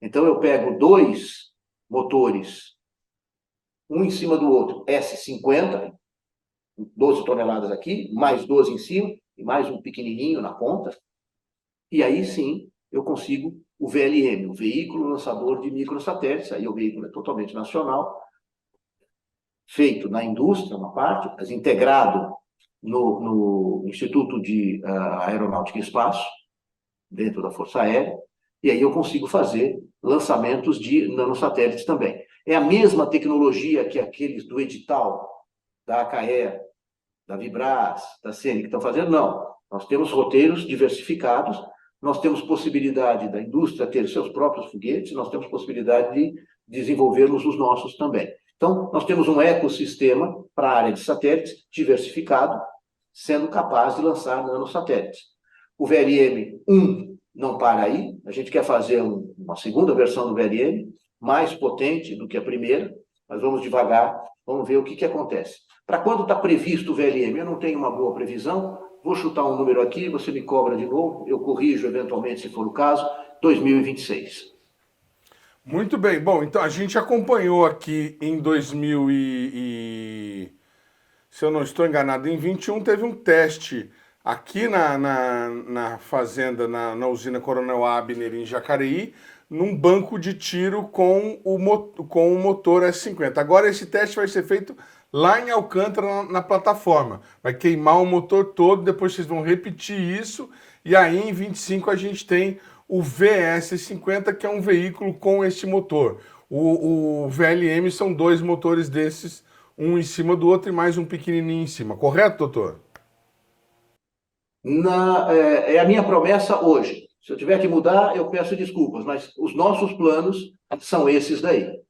então eu pego 2 motores, um em cima do outro, S50, 12 toneladas aqui, mais 12 em cima, e mais um pequenininho na ponta, e aí sim eu consigo o VLM, o Veículo Lançador de Microsatélites, aí o veículo é totalmente nacional, feito na indústria, uma parte, mas integrado no Instituto de Aeronáutica e Espaço, dentro da Força Aérea, e aí eu consigo fazer lançamentos de nanosatélites também. É a mesma tecnologia que aqueles do edital da ACAER, da Vibras, da CN que estão fazendo? Não. Nós temos roteiros diversificados, nós temos possibilidade da indústria ter seus próprios foguetes, nós temos possibilidade de desenvolvermos os nossos também. Então, nós temos um ecossistema para a área de satélites diversificado, sendo capaz de lançar nanosatélites. O VLM-1 não para aí, a gente quer fazer uma segunda versão do VLM, mais potente do que a primeira, mas vamos devagar, vamos ver o que acontece. Para quando está previsto o VLM? Eu não tenho uma boa previsão, vou chutar um número aqui, você me cobra de novo, eu corrijo eventualmente se for o caso, 2026. Muito bem. Bom, então a gente acompanhou aqui em 2000 se eu não estou enganado, em 21 teve um teste aqui na fazenda, na usina Coronel Abner, em Jacareí, num banco de tiro com o motor S50. Agora esse teste vai ser feito lá em Alcântara, na plataforma. Vai queimar o motor todo, depois vocês vão repetir isso, e aí em 25 a gente tem o VS50, que é um veículo com este motor. O VLM são 2 motores desses, um em cima do outro e mais um pequenininho em cima. Correto, doutor? É a minha promessa hoje. Se eu tiver que mudar, eu peço desculpas, mas os nossos planos são esses daí.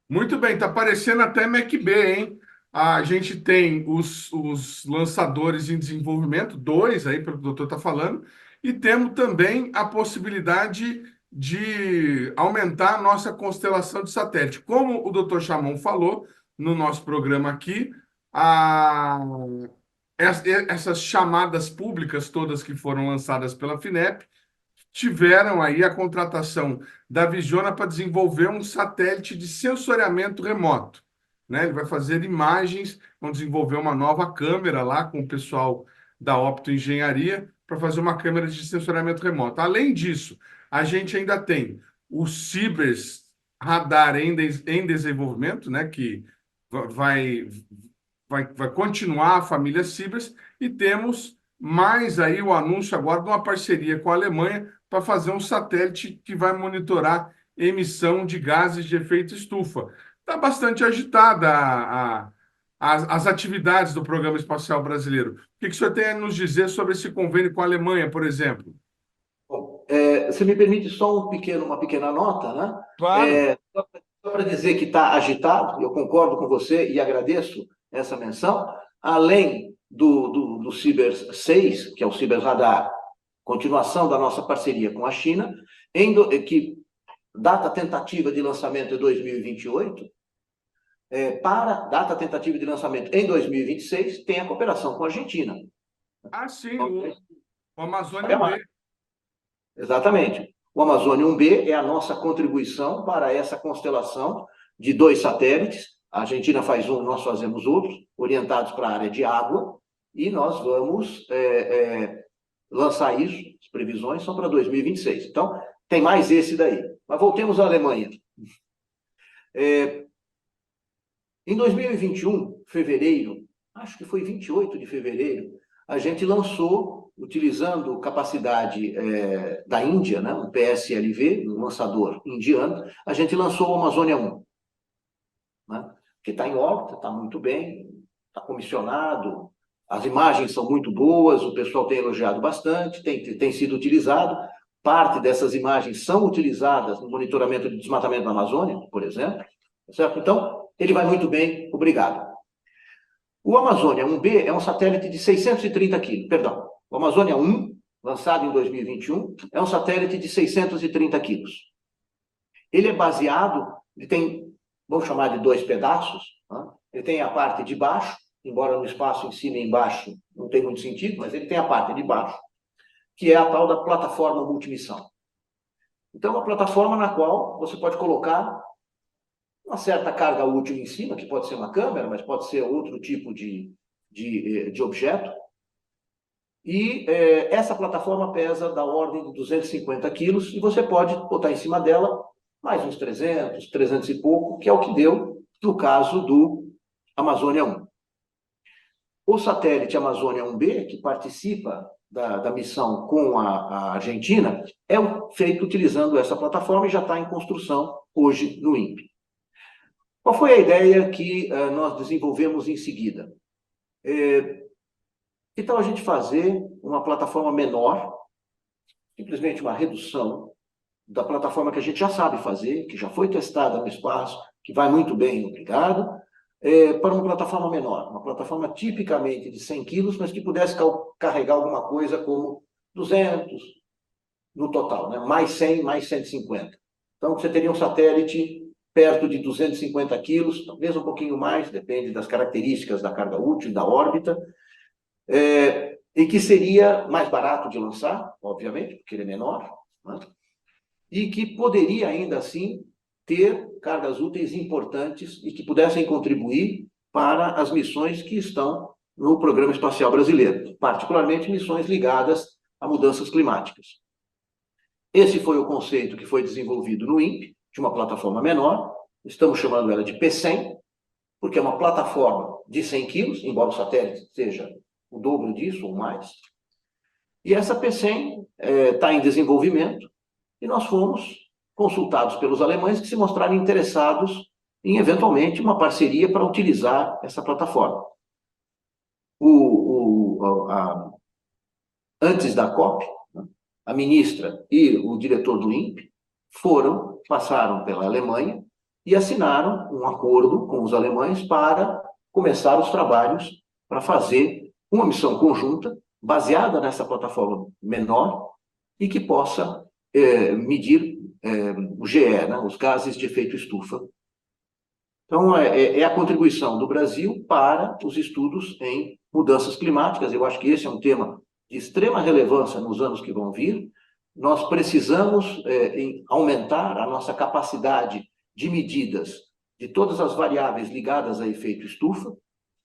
Muito bem, tá parecendo até MacB, hein? A gente tem os lançadores em desenvolvimento, 2 aí, pelo que o doutor está falando, e temos também a possibilidade de aumentar a nossa constelação de satélite. Como o doutor Chamon falou no nosso programa aqui, essas chamadas públicas todas que foram lançadas pela FINEP tiveram aí a contratação da Visiona para desenvolver um satélite de sensoriamento remoto, né? Ele vai fazer imagens, vão desenvolver uma nova câmera lá com o pessoal da Optoengenharia para fazer uma câmera de sensoriamento remoto. Além disso, a gente ainda tem o Cibers radar em desenvolvimento, né? Que vai continuar a família Cibers, e temos mais aí o anúncio agora de uma parceria com a Alemanha para fazer um satélite que vai monitorar emissão de gases de efeito estufa. Está bastante agitada as atividades do Programa Espacial Brasileiro. O que o senhor tem a nos dizer sobre esse convênio com a Alemanha, por exemplo? Bom, você me permite só uma pequena nota, né? Claro. Só para dizer que está agitado, eu concordo com você e agradeço essa menção, além do Ciber 6, que é o Ciberradar, continuação da nossa parceria com a China, que data tentativa de lançamento é 2028, para data tentativa de lançamento em 2026, tem a cooperação com a Argentina. Ah, sim, o Amazônia B. Exatamente. O Amazônia 1B é a nossa contribuição para essa constelação de 2 satélites. A Argentina faz um, nós fazemos outro, orientados para a área de água, e nós vamos lançar isso, as previsões são para 2026. Então, tem mais esse daí. Mas voltemos à Alemanha. Em 2021, fevereiro, acho que foi 28 de fevereiro, a gente lançou, utilizando capacidade da Índia, né, um PSLV, um lançador indiano, a gente lançou o Amazônia 1. Né, que está em órbita, está muito bem, está comissionado, as imagens são muito boas, o pessoal tem elogiado bastante, tem sido utilizado. Parte dessas imagens são utilizadas no monitoramento de desmatamento na Amazônia, por exemplo. Certo? Então, ele vai muito bem, obrigado. O Amazônia 1B é um satélite de 630 quilos, perdão. O Amazônia 1, lançado em 2021, é um satélite de 630 quilos. Ele é baseado, ele tem, vamos chamar de 2 pedaços, né? Ele tem a parte de baixo, embora no espaço em cima e embaixo não tem muito sentido, mas ele tem a parte de baixo, que é a tal da plataforma multimissão. Então, é uma plataforma na qual você pode colocar uma certa carga útil em cima, que pode ser uma câmera, mas pode ser outro tipo de objeto. E essa plataforma pesa da ordem de 250 quilos, e você pode botar em cima dela mais uns 300, 300 e pouco, que é o que deu no caso do Amazônia 1. O satélite Amazônia 1B, que participa da missão com a Argentina, é feito utilizando essa plataforma e já está em construção hoje no INPE. Qual foi a ideia que nós desenvolvemos em seguida? Que tal a gente fazer uma plataforma menor, simplesmente uma redução da plataforma que a gente já sabe fazer, que já foi testada no espaço, que vai muito bem, obrigado, para uma plataforma menor, uma plataforma tipicamente de 100 quilos, mas que pudesse carregar alguma coisa como 200 no total, né? Mais 100, mais 150. Então, você teria um satélite perto de 250 quilos, talvez um pouquinho mais, depende das características da carga útil, da órbita, e que seria mais barato de lançar, obviamente, porque ele é menor, né? E que poderia, ainda assim, ter cargas úteis importantes e que pudessem contribuir para as missões que estão no Programa Espacial Brasileiro, particularmente missões ligadas a mudanças climáticas. Esse foi o conceito que foi desenvolvido no INPE, de uma plataforma menor, estamos chamando ela de P100, porque é uma plataforma de 100 quilos, embora o satélite seja o dobro disso ou mais. E essa P100 está em desenvolvimento, e nós fomos consultados pelos alemães que se mostraram interessados em, eventualmente, uma parceria para utilizar essa plataforma. Antes da COP, a ministra e o diretor do INPE passaram pela Alemanha e assinaram um acordo com os alemães para começar os trabalhos para fazer uma missão conjunta baseada nessa plataforma menor e que possa medir o GE, né, os gases de efeito estufa. Então, é a contribuição do Brasil para os estudos em mudanças climáticas. Eu acho que esse é um tema de extrema relevância nos anos que vão vir. Nós precisamos aumentar a nossa capacidade de medidas de todas as variáveis ligadas a efeito estufa,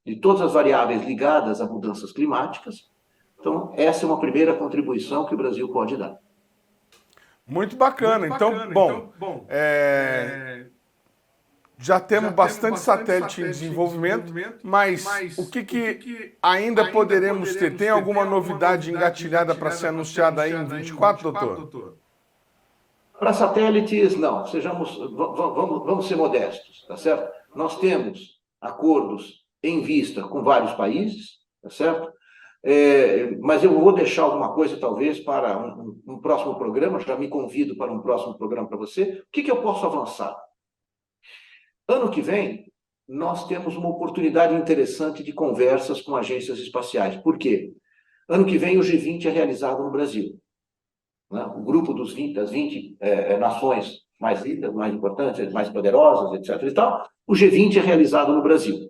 de todas as variáveis ligadas a mudanças climáticas. Então, essa é uma primeira contribuição que o Brasil pode dar. Muito bacana. Então, já temos bastante satélite em desenvolvimento, mas o que ainda poderemos ter? Tem alguma novidade engatilhada para ser anunciada aí em 24, doutor? Para satélites, não. Vamos ser modestos, tá certo? Nós temos acordos em vista com vários países, tá certo? Mas eu vou deixar alguma coisa, talvez, para um próximo programa, já me convido para um próximo programa para você. O que eu posso avançar? Ano que vem, nós temos uma oportunidade interessante de conversas com agências espaciais. Por quê? Ano que vem, o G20 é realizado no Brasil. Né? O grupo das 20 nações mais ricas, mais importantes, mais poderosas, etc. e tal, o G20 é realizado no Brasil.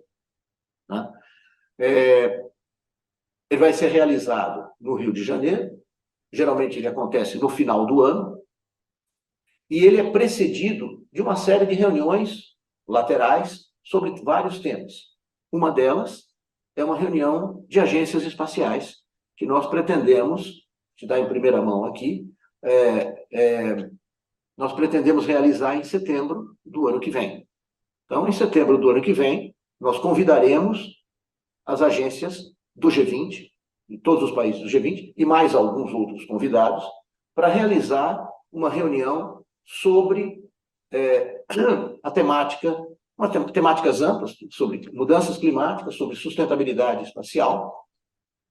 Né? Ele vai ser realizado no Rio de Janeiro, geralmente ele acontece no final do ano, e ele é precedido de uma série de reuniões laterais sobre vários temas. Uma delas é uma reunião de agências espaciais, que nós pretendemos, te dar em primeira mão aqui, nós pretendemos realizar em setembro do ano que vem. Então, em setembro do ano que vem, nós convidaremos as agências do G20, de todos os países do G20, e mais alguns outros convidados, para realizar uma reunião sobre temáticas amplas, sobre mudanças climáticas, sobre sustentabilidade espacial.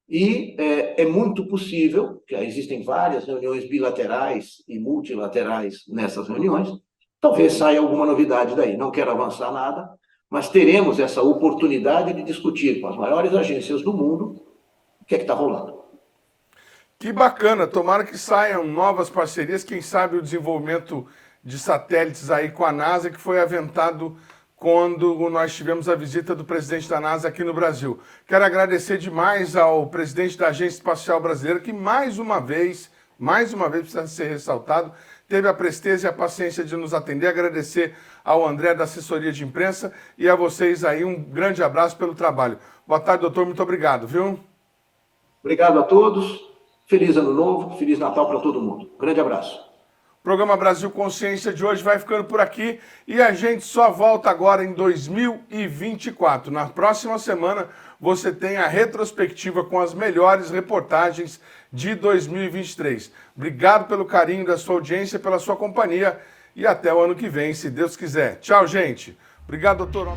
E é muito possível, que existem várias reuniões bilaterais e multilaterais nessas reuniões, talvez saia alguma novidade daí. Não quero avançar nada, mas teremos essa oportunidade de discutir com as maiores agências do mundo o que é que está rolando. Que bacana, tomara que saiam novas parcerias, quem sabe o desenvolvimento de satélites aí com a NASA, que foi aventado quando nós tivemos a visita do presidente da NASA aqui no Brasil. Quero agradecer demais ao presidente da Agência Espacial Brasileira, que mais uma vez precisa ser ressaltado, teve a presteza e a paciência de nos atender. Agradecer ao André da assessoria de imprensa e a vocês aí um grande abraço pelo trabalho. Boa tarde, doutor, muito obrigado, viu? Obrigado a todos, feliz ano novo, feliz Natal para todo mundo. Grande abraço. O programa Brasil Consciência de hoje vai ficando por aqui e a gente só volta agora em 2024. Na próxima semana você tem a retrospectiva com as melhores reportagens de 2023. Obrigado pelo carinho da sua audiência, pela sua companhia e até o ano que vem, se Deus quiser. Tchau, gente. Obrigado, doutor.